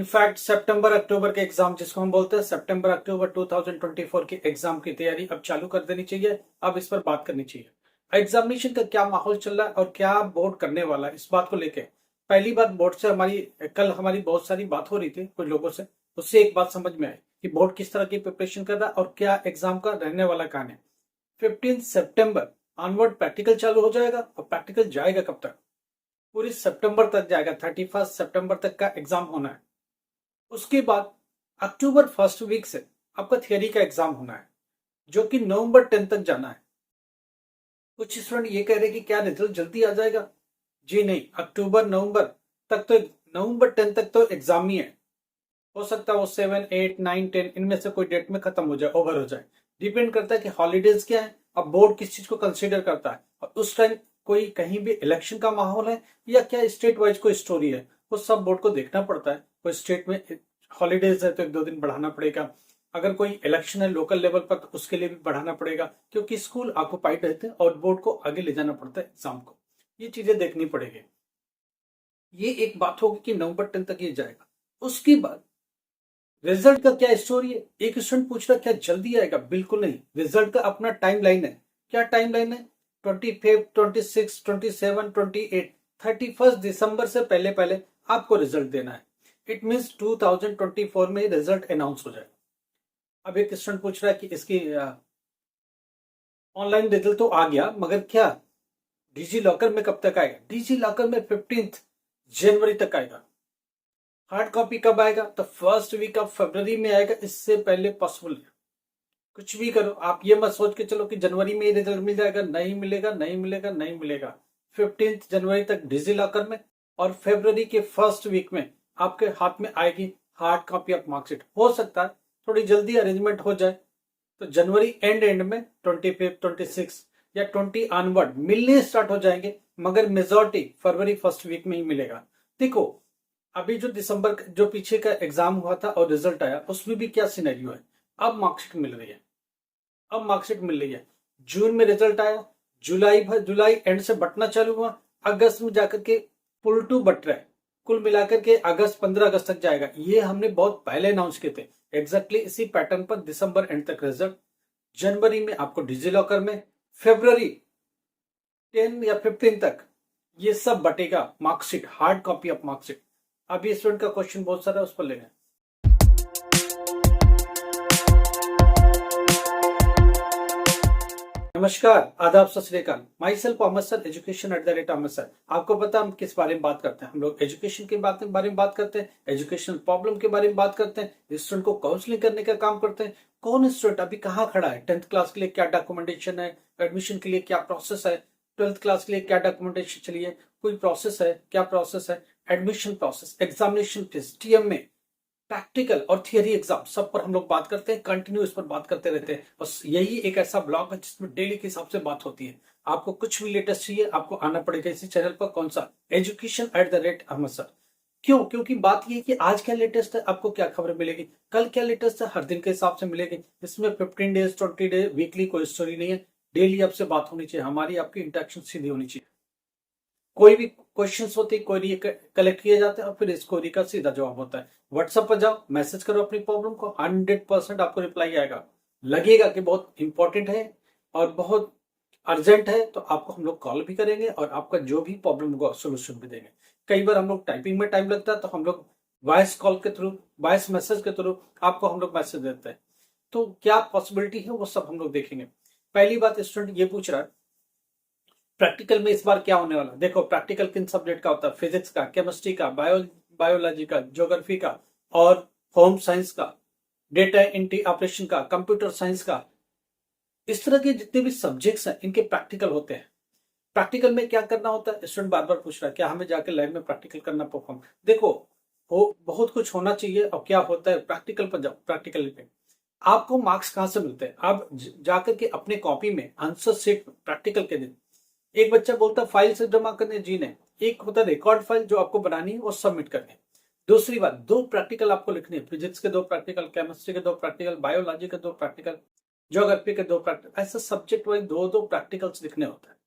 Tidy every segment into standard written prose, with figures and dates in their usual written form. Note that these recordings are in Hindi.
इनफैक्ट सितंबर अक्टूबर के एग्जाम जिसको हम बोलते हैं सितंबर अक्टूबर 2024 के एग्जाम की तैयारी अब चालू कर देनी चाहिए। अब इस पर बात करनी चाहिए एग्जामिनेशन का क्या माहौल चल रहा है और क्या बोर्ड करने वाला है। इस बात को लेके पहली बार बोर्ड से कल हमारी बहुत सारी बात हो रही थी कुछ लोगों से, उससे एक बात समझ में आई कि बोर्ड किस तरह की प्रिपरेशन कर रहा है और क्या एग्जाम का रहने वाला कहानी है। 15 सितंबर ऑनवर्ड प्रैक्टिकल चालू हो जाएगा और प्रैक्टिकल जाएगा कब तक? पूरी सितंबर तक जाएगा। 31 सितंबर तक का एग्जाम होना है। उसके बाद अक्टूबर फर्स्ट वीक से आपका थियरी का एग्जाम होना है जो कि नवंबर 10 तक जाना है। कुछ स्टूडेंट ये कह रहे हैं कि क्या रिजल्ट जल्दी आ जाएगा? जी नहीं, अक्टूबर नवंबर तक तो, नवंबर 10 तक तो एग्जाम ही है। हो सकता है वो 7, 8, 9, 10 इनमें से कोई डेट में खत्म हो जाए, ओवर हो जाए। डिपेंड करता है कि हॉलीडेज क्या है, अब बोर्ड किस चीज को कंसीडर करता है और उस टाइम कोई कहीं भी इलेक्शन का माहौल है या क्या स्टेट वाइज कोई स्टोरी है, वो सब बोर्ड को देखना पड़ता है। कोई स्टेट में हॉलीडेज है तो 1-2 दिन बढ़ाना पड़ेगा, अगर कोई इलेक्शन है लोकल लेवल पर तो उसके लिए भी बढ़ाना पड़ेगा, क्योंकि स्कूल ऑक्युपाइड रहते हैं और बोर्ड को आगे ले जाना पड़ता है एग्जाम को। ये चीजें देखनी पड़ेगी। ये एक बात होगी कि नवंबर 10 तक ये जाएगा। उसके बाद रिजल्ट का क्या स्टोरी है? एक स्टूडेंट पूछ रहा क्या जल्दी आएगा? बिल्कुल नहीं, रिजल्ट का अपना टाइम लाइन है। क्या टाइम लाइन है? 25, 26, 27, 28, 31 दिसंबर से पहले पहले आपको रिजल्ट देना है। इट मीन्स 2024 में रिजल्ट अनाउंस हो जाए। अब एक स्टूडेंट पूछ रहा है कि इसकी ऑनलाइन रिजल्ट तो आ गया मगर क्या डिजी लॉकर में कब तक आएगा? डिजी लॉकर में 15 जनवरी तक आएगा। हार्ड कॉपी कब आएगा? तो फर्स्ट वीक ऑफ फरवरी में आएगा, इससे पहले पॉसिबल है। कुछ भी करो, आप ये मत सोच के चलो कि जनवरी में ही रिजल्ट मिल जाएगा। नहीं मिलेगा, नहीं मिलेगा, नहीं मिलेगा। 15 जनवरी तक डिजी लॉकर में और फरवरी के फर्स्ट वीक में आपके हाथ में आएगी हार्ड कॉपी ऑफ मार्कशीट। हो सकता है थोड़ी जल्दी अरेंजमेंट हो जाए तो जनवरी एंड में 25, 26 या 20 ऑनवर्ड मिलने स्टार्ट हो जाएंगे, मगर मेजॉरिटी फरवरी फर्स्ट वीक में ही मिलेगा। देखो अभी जो दिसंबर जो पीछे का एग्जाम हुआ था और रिजल्ट आया उसमें भी क्या सिनेरियो है। अब मार्कशीट मिल रही है, अब मार्कशीट मिल रही है। जून में रिजल्ट आया, जुलाई एंड से बटना चालू हुआ, अगस्त में जाकर के फुल टू बट रहा है। कुल मिलाकर के 15 अगस्त तक जाएगा। ये हमने बहुत पहले अनाउंस किए थे। एग्जैक्टली इसी पैटर्न पर दिसंबर एंड तक रिजल्ट, जनवरी में आपको डिजी लॉकर में, फरवरी 10 या 15 तक ये सब बटेगा marksheet, hard copy of marksheet. अभी स्टूडेंट का क्वेश्चन बहुत सारा है, उस पर लेना है। नमस्कार, आदाब, सत श्री अकाल। Myself Ahmed sir, education @अहमद सर। आपको पता हम किस बारे में बात करते हैं? हम लोग एजुकेशन के बारे में बात करते हैं, एजुकेशनल प्रॉब्लम के बारे में बात करते हैं, स्टूडेंट को काउंसलिंग करने का काम करते हैं। कौन स्टूडेंट अभी कहाँ खड़ा है, 10th क्लास के लिए क्या डॉक्यूमेंटेशन है, एडमिशन के लिए क्या प्रोसेस है, 12th क्लास के लिए क्या डॉक्यूमेंटेशन चलिए, कोई प्रोसेस है, क्या प्रोसेस है, एडमिशन प्रोसेस, एग्जामिनेशन टेस्ट, टीएम में प्रैक्टिकल और थियरी एग्जाम, सब पर हम लोग बात करते हैं। कंटिन्यू इस पर बात करते रहते हैं। बस यही एक ऐसा ब्लॉग है जिसमें डेली के हिसाब से बात होती है। आपको कुछ भी लेटेस्ट चाहिए आपको आना पड़ेगा इसी चैनल पर। कौन सा? एजुकेशन @अहमद सर। क्यों? क्योंकि बात ये है कि आज क्या लेटेस्ट है, आपको क्या खबर मिलेगी, कल क्या लेटेस्ट है, हर दिन के हिसाब से मिलेगी। इसमें 15 डेज 20 डेज वीकली कोई स्टोरी नहीं है। डेली आपसे बात होनी चाहिए, हमारी आपकी इंटरेक्शन सीधी होनी चाहिए। कोई भी क्वेश्चंस होते हैं क्वेरी कलेक्ट किए जाते हैं और फिर इस क्वेरी का सीधा जवाब होता है। व्हाट्सएप पर जाओ, मैसेज करो अपनी प्रॉब्लम को, 100% आपको रिप्लाई आएगा। लगेगा कि बहुत इंपॉर्टेंट है और बहुत अर्जेंट है तो आपको हम लोग कॉल भी करेंगे और आपका जो भी प्रॉब्लम होगा सोल्यूशन भी देंगे। कई बार हम लोग टाइपिंग में टाइम लगता है तो हम लोग वॉइस कॉल के थ्रू, वॉइस मैसेज के थ्रू आपको हम लोग मैसेज देते हैं। तो क्या पॉसिबिलिटी है वो सब हम लोग देखेंगे। पहली बात स्टूडेंट ये पूछ रहा है प्रैक्टिकल में इस बार क्या होने वाला। देखो प्रैक्टिकल किन सब्जेक्ट का होता है? फिजिक्स का, केमिस्ट्री का, बायोलॉजी का, ज्योग्राफी का और होम साइंस का, डेटा एंट्री ऑपरेशन का, कंप्यूटर साइंस का। इस तरह के जितने भी सब्जेक्ट्स हैं इनके प्रैक्टिकल होते हैं। प्रैक्टिकल में क्या करना होता है? स्टूडेंट बार बार पूछ रहा है क्या हमें जाकर लैब में प्रैक्टिकल करना परफॉर्म। देखो हो बहुत कुछ होना चाहिए और क्या होता है प्रैक्टिकल पर जाओ। प्रैक्टिकल पे आपको मार्क्स कहां से मिलते हैं? आप जाकर के अपने कॉपी में आंसर शीट प्रैक्टिकल के दिन एक बच्चा बोलता फाइल से जमा करने, जी नहीं, एक होता रिकॉर्ड फाइल जो आपको बनानी है और सबमिट करनी है। दूसरी बात 2 प्रैक्टिकल आपको लिखने हैं, फिजिक्स के 2 प्रैक्टिकल, केमिस्ट्री के 2 प्रैक्टिकल, बायोलॉजी के 2 प्रैक्टिकल, ज्योग्राफी के 2 प्रैक्टिकल। ऐसा सब्जेक्ट वाइज 2-2 प्रैक्टिकल्स लिखने होता है।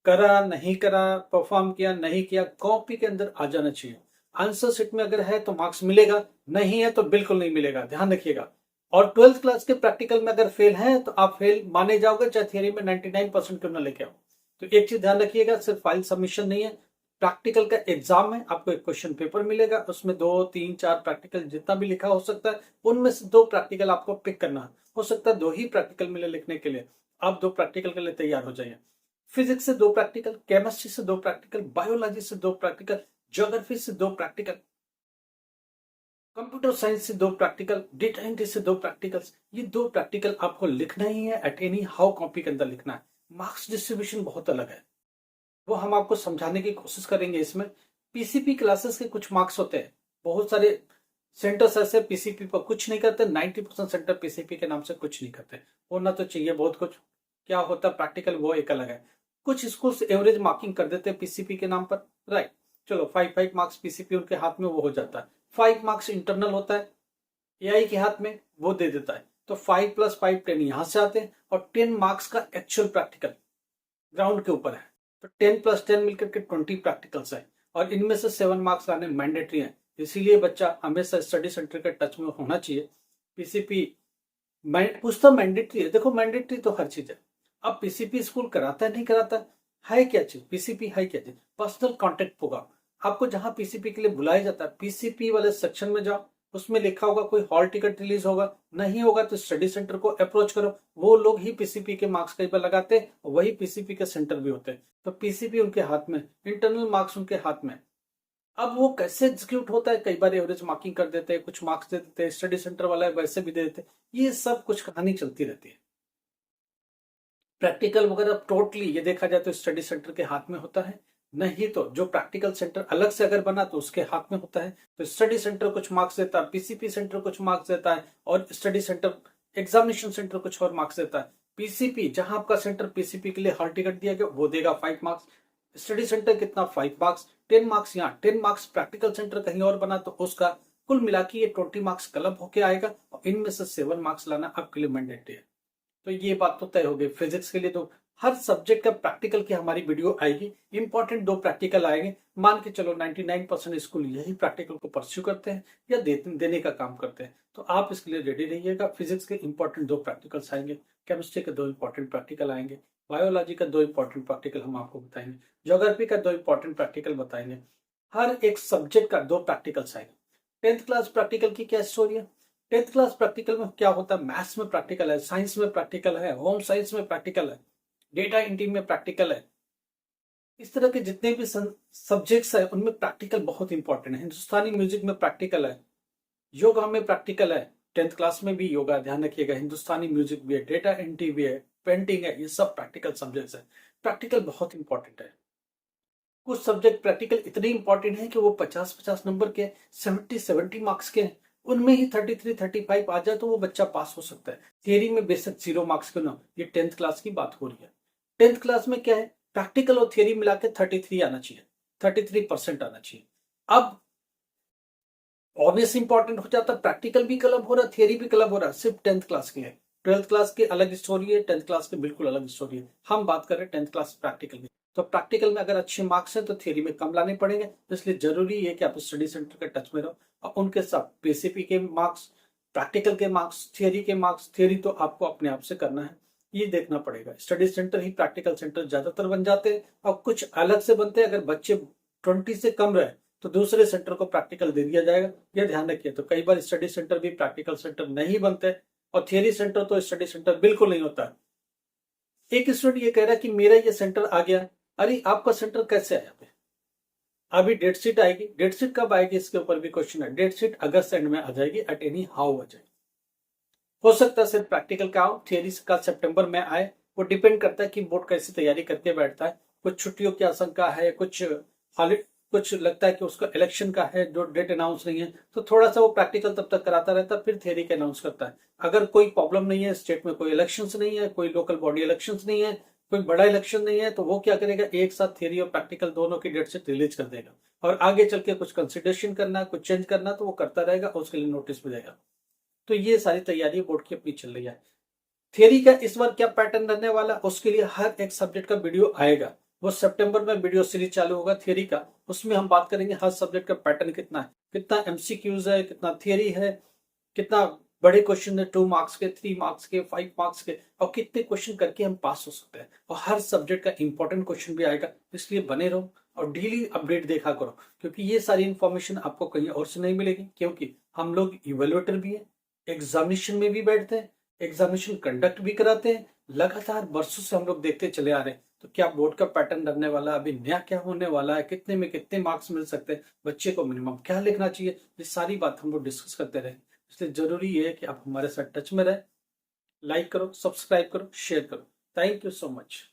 करा नहीं करा, परफॉर्म किया नहीं किया, कॉपी के अंदर आ जाना चाहिए। आंसर शीट में अगर है तो मार्क्स मिलेगा, नहीं है तो बिल्कुल नहीं मिलेगा, ध्यान रखिएगा। और 12th क्लास के प्रैक्टिकल में अगर फेल है तो आप फेल माने जाओगे, चाहे थियरी में 99% क्यों ना लेके आओ। तो एक चीज ध्यान रखिएगा, सिर्फ फाइल सबमिशन नहीं है, प्रैक्टिकल का एग्जाम है, आपको एक क्वेश्चन पेपर मिलेगा, उसमें 2 3 4 प्रैक्टिकल जितना भी लिखा हो सकता है, उनमें से 2 प्रैक्टिकल आपको पिक करना है। हो सकता है 2 ही प्रैक्टिकल मिले लिखने के लिए, आप 2 प्रैक्टिकल के लिए तैयार हो जाइए। फिजिक्स से 2 प्रैक्टिकल, केमिस्ट्री से 2 प्रैक्टिकल, बायोलॉजी से 2 प्रैक्टिकल, ज्योग्राफी से 2 प्रैक्टिकल, कंप्यूटर साइंस से 2 प्रैक्टिकल, डेटा एंट्री से 2 प्रैक्टिकल्स। ये 2 प्रैक्टिकल आपको लिखना ही है, एट एनी हाउ कॉपी के अंदर लिखना है। मार्क्स डिस्ट्रीब्यूशन बहुत अलग है, वो हम आपको समझाने की कोशिश करेंगे। इसमें पीसीपी क्लासेस के कुछ मार्क्स होते हैं, बहुत सारे सेंटर्स ऐसे पीसीपी पर कुछ नहीं करते, 90% सेंटर पीसीपी के नाम से कुछ नहीं करते। होना तो चाहिए बहुत कुछ, क्या होता है प्रैक्टिकल वो एक अलग है। कुछ स्कूल्स एवरेज मार्किंग कर देते हैं पीसीपी के नाम पर, राइट। चलो 5 मार्क्स पीसीपी उनके हाथ में वो हो जाता है, 5 मार्क्स इंटरनल होता है एआई के हाथ में, वो दे देता है। तो 5 + 5 10 यहां से आते हैं, और 10 मार्क्स का एक्चुअल प्रैक्टिकल ग्राउंड के ऊपर है। तो 10 + 10 मिलकर के 20 प्रैक्टिकल्स है, और इनमें से 7 मार्क्स लाने मैंडेटरी है। इसीलिए बच्चा हमेशा स्टडी सेंटर के टच में होना चाहिए। पीसीपी पूछता मैंडेटरी है, देखो मैंडेटरी तो हर चीज है। अब पीसीपी स्कूल कराता है नहीं कराता है क्या चीज, पीसीपी है क्या चीज, पर्सनल कांटेक्ट होगा। आपको जहां पीसीपी के लिए बुलाया जाता है, पीसीपी वाले सेक्शन में जाओ, उसमें लिखा होगा कोई हॉल टिकट रिलीज होगा, नहीं होगा तो स्टडी सेंटर को अप्रोच करो, वो लोग ही पीसीपी के मार्क्स कई बार लगाते हैं, वही पीसीपी के सेंटर भी होते हैं। तो पीसीपी उनके हाथ में, इंटरनल मार्क्स उनके हाथ में। अब वो कैसे एग्जीक्यूट होता है, कई बार एवरेज मार्किंग कर देते हैं, कुछ मार्क्स दे देते हैं, स्टडी सेंटर वाला वैसे भी दे देते हैं, ये सब कुछ कहानी चलती रहती है। प्रैक्टिकल वगैरह टोटली ये देखा जाए तो स्टडी सेंटर के हाथ में होता है, नहीं तो जो प्रैक्टिकल सेंटर अलग से अगर बना तो उसके हाथ में होता है। तो स्टडी सेंटर कुछ मार्क्स देता है, पीसीपी सेंटर कुछ मार्क्स देता है, और स्टडी सेंटर एग्जामिनेशन सेंटर कुछ और मार्क्स देता है। पीसीपी जहां आपका सेंटर पीसीपी के लिए हॉल टिकट दिया गया वो देगा 5 मार्क्स, स्टडी सेंटर कितना 5 मार्क्स, 10 मार्क्स यहाँ, 10 मार्क्स प्रैक्टिकल सेंटर कहीं और बना तो उसका कुल मिला के ये 20 मार्क्स क्लब होके आएगा, और इनमें से 7 मार्क्स लाना आपके लिए मैंडेटरी है। तो ये बात तो तय हो गई। फिजिक्स के लिए तो हर सब्जेक्ट का प्रैक्टिकल की हमारी वीडियो आएगी, इंपॉर्टेंट 2 प्रैक्टिकल आएंगे। मान के चलो 99% स्कूल यही प्रैक्टिकल को परस्यू करते हैं या देने का काम करते हैं, तो आप इसके लिए रेडी रहिएगा। फिजिक्स के इंपॉर्टेंट 2 प्रैक्टिकल्स आएंगे, केमिस्ट्री के 2 इंपॉर्टेंट प्रैक्टिकल आएंगे, बायोलॉजी का 2 इंपॉर्टेंट प्रैक्टिकल हम आपको बताएंगे, ज्योग्राफी का 2 इंपॉर्टेंट प्रैक्टिकल बताएंगे। हर एक सब्जेक्ट का 2 प्रैक्टिकल्स आएंगे। 10th क्लास प्रैक्टिकल की क्या स्टोरी है, 10th क्लास प्रैक्टिकल में क्या होता है, मैथ्स में प्रैक्टिकल है, साइंस में प्रैक्टिकल है, होम साइंस में प्रैक्टिकल है, डेटा एंट्री में प्रैक्टिकल है। इस तरह के जितने भी सब्जेक्ट्स है उनमें प्रैक्टिकल बहुत इंपॉर्टेंट है। हिंदुस्तानी म्यूजिक में प्रैक्टिकल है, योगा में प्रैक्टिकल है, 10th क्लास में भी योगा ध्यान रखिएगा, हिंदुस्तानी म्यूजिक भी है, डेटा एंट्री भी है, पेंटिंग है, ये सब प्रैक्टिकल सब्जेक्ट्स है। प्रैक्टिकल बहुत इंपॉर्टेंट है। कुछ सब्जेक्ट प्रैक्टिकल इतने इंपॉर्टेंट है कि वो 50-50 नंबर के, 70-70 मार्क्स के, उनमें ही 33-35 आ जाए तो वो बच्चा पास हो सकता है। थियरी में बेशक 0 मार्क्स क्यों ना, ये 10th क्लास की बात हो रही है। 10th क्लास में क्या है, प्रैक्टिकल और थियरी मिला के 33 आना चाहिए, 33% आना चाहिए। अब ऑब्वियस इंपॉर्टेंट हो जाता है, प्रैक्टिकल भी क्लब हो रहा है, थियरी भी क्लब हो रहा है, सिर्फ 10th क्लास की है। 12th क्लास की अलग स्टोरी है, 10th क्लास की बिल्कुल अलग स्टोरी है। हम बात कर रहे हैं 10th क्लास प्रैक्टिकल की। तो प्रैक्टिकल में अगर अच्छे मार्क्स हैं तो थियरी में कम लाने पड़ेंगे, इसलिए जरूरी है कि आप स्टडी सेंटर के टच में रहो, और उनके साथ पीसीपी के मार्क्स, प्रैक्टिकल के मार्क्स, थियरी के मार्क्स, थियरी तो आपको अपने आप से करना है, ये देखना पड़ेगा। स्टडी सेंटर ही प्रैक्टिकल सेंटर ज्यादातर बन जाते हैं, और कुछ अलग से बनते हैं। अगर बच्चे 20 से कम रहे तो दूसरे सेंटर को प्रैक्टिकल दे दिया जाएगा, ये ध्यान रखिए। तो कई बार स्टडी सेंटर भी प्रैक्टिकल सेंटर नहीं बनते, और थियरी सेंटर तो स्टडी सेंटर बिल्कुल नहीं होता। एक स्टूडेंट ये कह रहा है कि मेरा ये सेंटर आ गया, अरे आपका सेंटर कैसे आया पे? अभी डेट शीट आएगी, डेट शीट कब आएगी इसके ऊपर भी क्वेश्चन है। डेट शीट अगस्त एंड में आ जाएगी, एट एनी हाउ आ जाएगी। हो सकता है सिर्फ प्रैक्टिकल का हो, थियरी का सितंबर में आए, वो डिपेंड करता है कि बोर्ड कैसी तैयारी करके बैठता है। कुछ छुट्टियों की आशंका है, कुछ लगता है कि उसका इलेक्शन का है जो डेट अनाउंस नहीं है, तो थोड़ा सा वो प्रैक्टिकल तब तक कराता रहता है, फिर थियरी का अनाउंस करता है। अगर कोई प्रॉब्लम नहीं है, स्टेट में कोई इलेक्शंस नहीं है, कोई लोकल बॉडी इलेक्शंस नहीं है, कोई बड़ा इलेक्शन नहीं है, तो वो क्या करेगा, एक साथ थियरी और प्रैक्टिकल दोनों की डेट से रिलीज कर देगा, और आगे चल के कुछ कंसिडरेशन करना, कुछ चेंज करना तो वो करता रहेगा, और उसके लिए नोटिस भी देगा। तो ये सारी तैयारी बोर्ड की अपनी चल रही है। थियरी का इस बार क्या पैटर्न रहने वाला, उसके लिए हर एक सब्जेक्ट का वीडियो आएगा। वो सितंबर में वीडियो सीरीज चालू होगा थियरी का, उसमें हम बात करेंगे हर सब्जेक्ट का पैटर्न कितना है, कितना एमसीक्यूज है, कितना थियरी है, कितना बड़े क्वेश्चन है 2 मार्क्स के, 3 मार्क्स के, 5 मार्क्स के, और कितने क्वेश्चन करके हम पास हो सकते हैं। और हर सब्जेक्ट का इंपॉर्टेंट क्वेश्चन भी आएगा, इसलिए बने रहो और डेली अपडेट देखा करो, क्योंकि ये सारी इंफॉर्मेशन आपको कहीं और से नहीं मिलेगी। क्योंकि हम लोग इवेल्युएटर भी है, एग्जामिनेशन में भी बैठते हैं, एग्जामिनेशन कंडक्ट भी कराते हैं, लगातार बरसों से हम लोग देखते चले आ रहे हैं। तो क्या बोर्ड का पैटर्न रहने वाला है, अभी नया क्या होने वाला है, कितने में कितने मार्क्स मिल सकते हैं, बच्चे को मिनिमम क्या लिखना चाहिए, ये सारी बात हम लोग डिस्कस करते रहे। इसलिए जरूरी है कि आप हमारे साथ टच में रहे। लाइक करो, सब्सक्राइब करो, शेयर करो। Thank you so much.